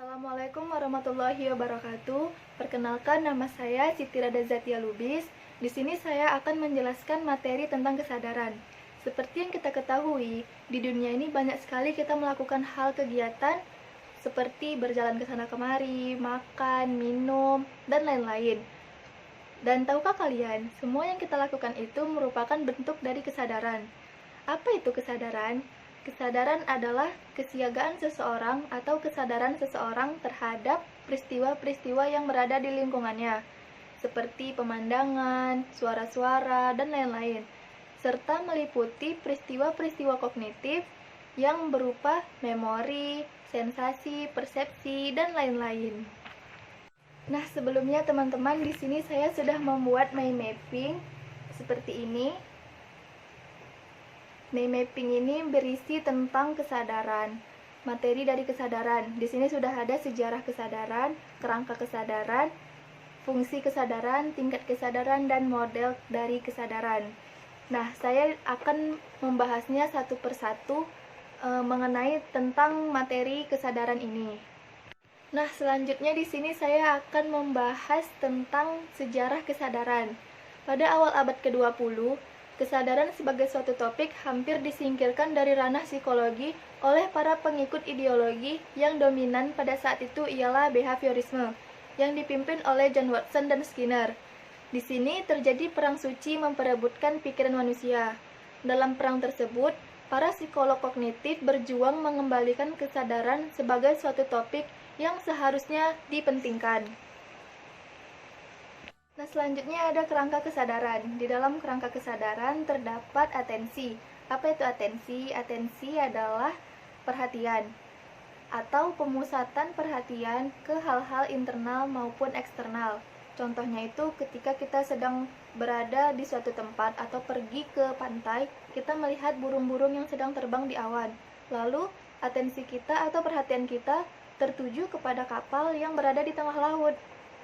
Assalamualaikum warahmatullahi wabarakatuh. Perkenalkan, nama saya Siti Rada Zatia Lubis. Di sini saya akan menjelaskan materi tentang kesadaran. Seperti yang kita ketahui, di dunia ini banyak sekali kita melakukan hal kegiatan seperti berjalan ke sana kemari, makan, minum, dan lain-lain. Dan tahukah kalian, semua yang kita lakukan itu merupakan bentuk dari kesadaran. Apa itu kesadaran? Kesadaran adalah kesiagaan seseorang atau kesadaran seseorang terhadap peristiwa-peristiwa yang berada di lingkungannya, seperti pemandangan, suara-suara, dan lain-lain, serta meliputi peristiwa-peristiwa kognitif yang berupa memori, sensasi, persepsi, dan lain-lain. Nah, sebelumnya teman-teman, di sini saya sudah membuat mind mapping seperti ini. Mind mapping ini berisi tentang kesadaran, materi dari kesadaran. Di sini sudah ada sejarah kesadaran, kerangka kesadaran, fungsi kesadaran, tingkat kesadaran, dan model dari kesadaran. Nah, saya akan membahasnya satu persatu mengenai tentang materi kesadaran ini. Nah, selanjutnya di sini saya akan membahas tentang sejarah kesadaran. Pada awal abad ke-20, kesadaran sebagai suatu topik hampir disingkirkan dari ranah psikologi oleh para pengikut ideologi yang dominan pada saat itu ialah behaviorisme, yang dipimpin oleh John Watson dan Skinner. Di sini terjadi perang suci memperebutkan pikiran manusia. Dalam perang tersebut, para psikolog kognitif berjuang mengembalikan kesadaran sebagai suatu topik yang seharusnya dipentingkan. Nah, selanjutnya ada kerangka kesadaran. Di dalam kerangka kesadaran terdapat atensi. Apa itu atensi? Atensi adalah perhatian atau pemusatan perhatian ke hal-hal internal maupun eksternal. Contohnya itu ketika kita sedang berada di suatu tempat atau pergi ke pantai, kita melihat burung-burung yang sedang terbang di awan. Lalu, atensi kita atau perhatian kita tertuju kepada kapal yang berada di tengah laut.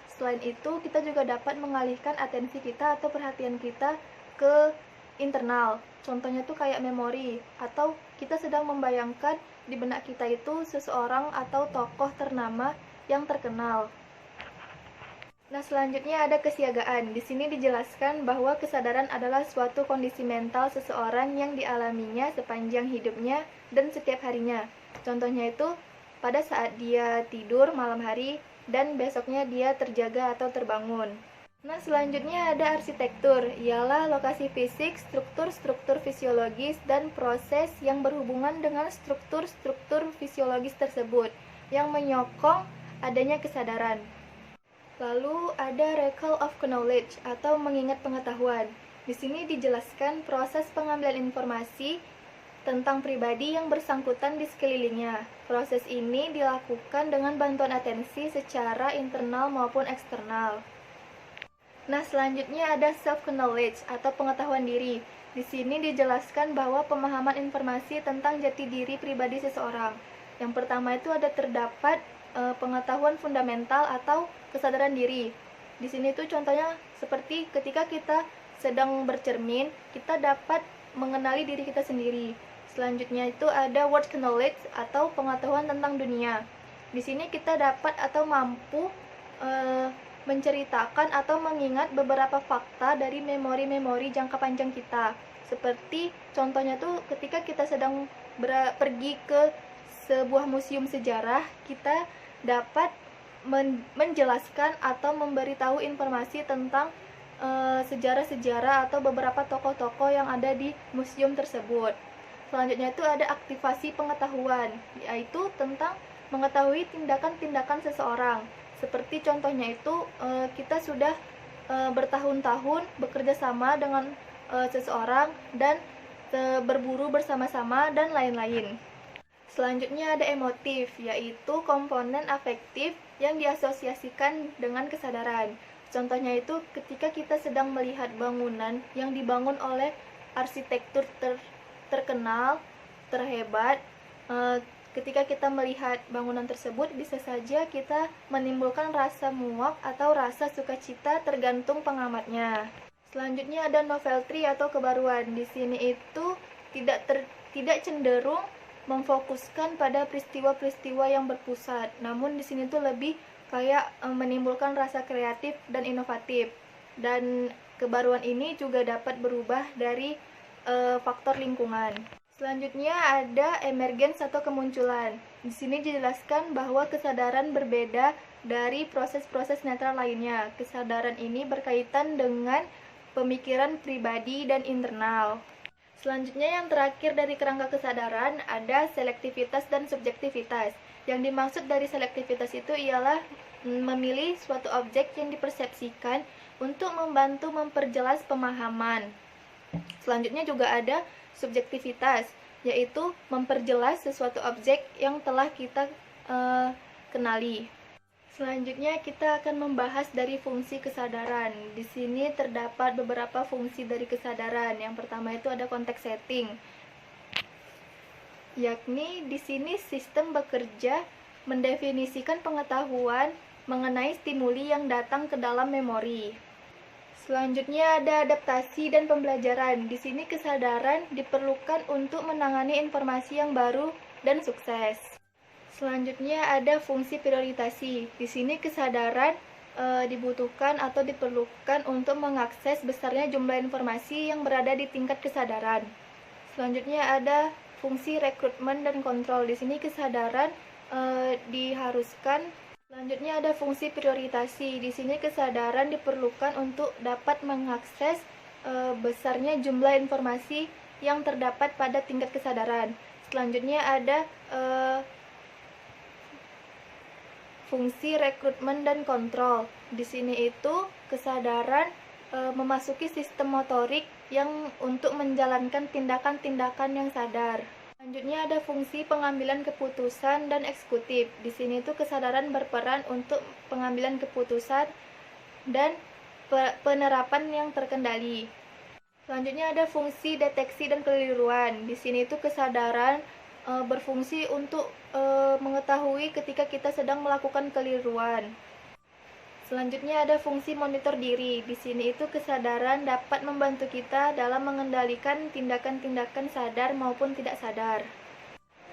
Selain itu, kita juga dapat mengalihkan atensi kita atau perhatian kita ke internal. Contohnya tuh kayak memori, atau kita sedang membayangkan di benak kita itu seseorang atau tokoh ternama yang terkenal. Nah, selanjutnya ada kesiagaan. Di sini dijelaskan bahwa kesadaran adalah suatu kondisi mental seseorang yang dialaminya sepanjang hidupnya dan setiap harinya. Contohnya itu pada saat dia tidur malam hari dan besoknya dia terjaga atau terbangun. Nah, selanjutnya ada arsitektur, ialah lokasi fisik, struktur-struktur fisiologis, dan proses yang berhubungan dengan struktur-struktur fisiologis tersebut yang menyokong adanya kesadaran. Lalu ada recall of knowledge atau mengingat pengetahuan. Di sini dijelaskan proses pengambilan informasi tentang pribadi yang bersangkutan di sekelilingnya. Proses ini dilakukan dengan bantuan atensi secara internal maupun eksternal. Nah, selanjutnya ada self-knowledge atau pengetahuan diri. Di sini dijelaskan bahwa pemahaman informasi tentang jati diri pribadi seseorang. Yang pertama itu ada terdapat pengetahuan fundamental atau kesadaran diri. Di sini tuh contohnya seperti ketika kita sedang bercermin, kita dapat mengenali diri kita sendiri. Selanjutnya itu ada world knowledge atau pengetahuan tentang dunia. Di sini kita dapat atau mampu menceritakan atau mengingat beberapa fakta dari memori-memori jangka panjang kita. Seperti contohnya tuh ketika kita sedang pergi ke sebuah museum sejarah, kita dapat menjelaskan atau memberitahu informasi tentang sejarah-sejarah atau beberapa tokoh-tokoh yang ada di museum tersebut. Selanjutnya itu ada aktivasi pengetahuan, yaitu tentang mengetahui tindakan-tindakan seseorang. Seperti contohnya itu kita sudah bertahun-tahun bekerja sama dengan seseorang dan berburu bersama-sama dan lain-lain. Selanjutnya ada emotif, yaitu komponen afektif yang diasosiasikan dengan kesadaran. Contohnya itu ketika kita sedang melihat bangunan yang dibangun oleh arsitektur terkenal, terhebat, ketika kita melihat bangunan tersebut bisa saja kita menimbulkan rasa muak atau rasa sukacita tergantung pengamatnya. Selanjutnya ada novelty atau kebaruan. Di sini itu tidak cenderung memfokuskan pada peristiwa-peristiwa yang berpusat. Namun di sini tuh lebih kayak menimbulkan rasa kreatif dan inovatif. Dan kebaruan ini juga dapat berubah dari faktor lingkungan. Selanjutnya ada emergens atau kemunculan. Di sini dijelaskan bahwa kesadaran berbeda dari proses-proses netral lainnya. Kesadaran ini berkaitan dengan pemikiran pribadi dan internal. Selanjutnya yang terakhir dari kerangka kesadaran ada selektivitas dan subjektivitas. Yang dimaksud dari selektivitas itu ialah memilih suatu objek yang dipersepsikan untuk membantu memperjelas pemahaman. Selanjutnya juga ada subjektivitas, yaitu memperjelas sesuatu objek yang telah kita kenali. Selanjutnya kita akan membahas dari fungsi kesadaran. Di sini terdapat beberapa fungsi dari kesadaran. Yang pertama itu ada konteks setting, yakni di sini sistem bekerja mendefinisikan pengetahuan mengenai stimuli yang datang ke dalam memori. Selanjutnya ada adaptasi dan pembelajaran. Di sini kesadaran diperlukan untuk menangani informasi yang baru dan sukses. Selanjutnya ada fungsi prioritasi. Di sini kesadaran dibutuhkan atau diperlukan untuk mengakses besarnya jumlah informasi yang berada di tingkat kesadaran. Selanjutnya ada fungsi rekrutmen dan kontrol. Di sini kesadaran diharuskan. Selanjutnya ada fungsi prioritasi. Di sini kesadaran diperlukan untuk dapat mengakses besarnya jumlah informasi yang terdapat pada tingkat kesadaran. Selanjutnya ada fungsi rekrutmen dan kontrol. Di sini itu kesadaran memasuki sistem motorik yang untuk menjalankan tindakan-tindakan yang sadar. Selanjutnya ada fungsi pengambilan keputusan dan eksekutif. Di sini itu kesadaran berperan untuk pengambilan keputusan dan penerapan yang terkendali. Selanjutnya ada fungsi deteksi dan keliruan. Di sini itu kesadaran berfungsi untuk mengetahui ketika kita sedang melakukan keliruan. Selanjutnya ada fungsi monitor diri. Di sini itu kesadaran dapat membantu kita dalam mengendalikan tindakan-tindakan sadar maupun tidak sadar.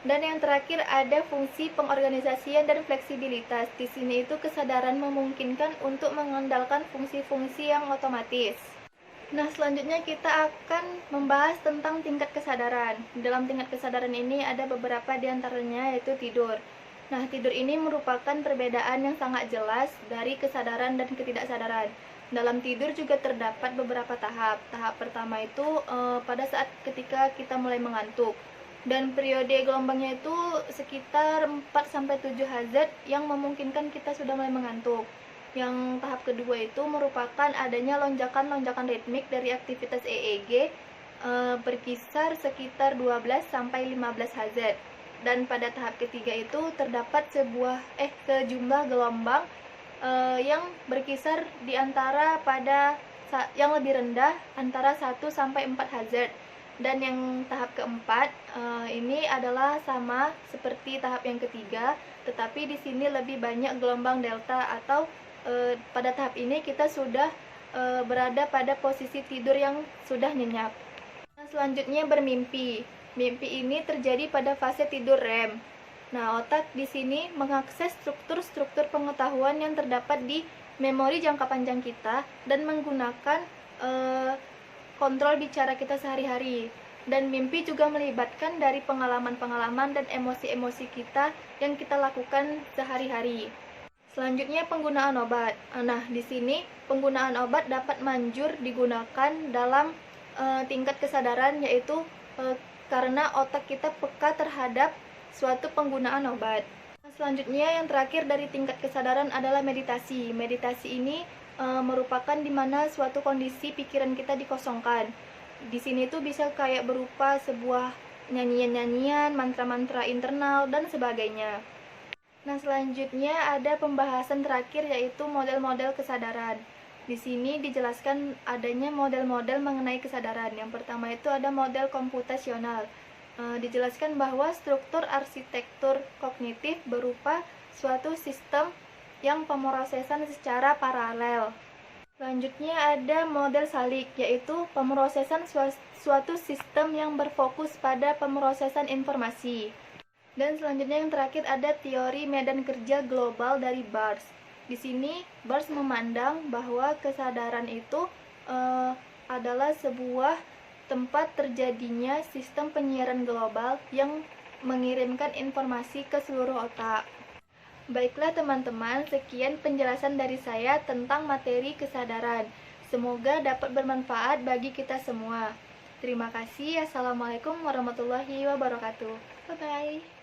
Dan yang terakhir ada fungsi pengorganisasian dan fleksibilitas. Di sini itu kesadaran memungkinkan untuk mengandalkan fungsi-fungsi yang otomatis. Nah, selanjutnya kita akan membahas tentang tingkat kesadaran. Dalam tingkat kesadaran ini ada beberapa diantaranya, yaitu tidur. Nah, tidur ini merupakan perbedaan yang sangat jelas dari kesadaran dan ketidaksadaran. Dalam tidur juga terdapat beberapa tahap. Tahap pertama itu pada saat ketika kita mulai mengantuk. Dan periode gelombangnya itu sekitar 4-7 Hz yang memungkinkan kita sudah mulai mengantuk. Yang tahap kedua itu merupakan adanya lonjakan-lonjakan ritmik dari aktivitas EEG berkisar sekitar 12-15 Hz. Dan pada tahap ketiga itu terdapat sejumlah gelombang yang berkisar di antara pada yang lebih rendah antara 1-4 Hz. Dan yang tahap keempat ini adalah sama seperti tahap yang ketiga, tetapi di sini lebih banyak gelombang delta atau pada tahap ini kita sudah berada pada posisi tidur yang sudah nyenyak. Nah, selanjutnya bermimpi. Mimpi ini terjadi pada fase tidur REM. Nah, otak di sini mengakses struktur-struktur pengetahuan yang terdapat di memori jangka panjang kita dan menggunakan kontrol bicara kita sehari-hari. Dan mimpi juga melibatkan dari pengalaman-pengalaman dan emosi-emosi kita yang kita lakukan sehari-hari. Selanjutnya penggunaan obat. Nah, di sini penggunaan obat dapat manjur digunakan dalam tingkat kesadaran, yaitu karena otak kita peka terhadap suatu penggunaan obat. Selanjutnya yang terakhir dari tingkat kesadaran adalah meditasi. Meditasi ini merupakan di mana suatu kondisi pikiran kita dikosongkan. Di sini tuh bisa kayak berupa sebuah nyanyian-nyanyian, mantra-mantra internal dan sebagainya. Nah, selanjutnya ada pembahasan terakhir, yaitu model-model kesadaran. Di sini dijelaskan adanya model-model mengenai kesadaran. Yang pertama itu ada model komputasional. Dijelaskan bahwa struktur arsitektur kognitif berupa suatu sistem yang pemrosesan secara paralel. Selanjutnya ada model salik, yaitu pemrosesan suatu sistem yang berfokus pada pemrosesan informasi. Dan selanjutnya yang terakhir ada teori medan kerja global dari Bars. Di sini Bars memandang bahwa kesadaran itu adalah sebuah tempat terjadinya sistem penyiaran global yang mengirimkan informasi ke seluruh otak. Baiklah teman-teman, sekian penjelasan dari saya tentang materi kesadaran. Semoga dapat bermanfaat bagi kita semua. Terima kasih. Assalamualaikum warahmatullahi wabarakatuh. Bye-bye.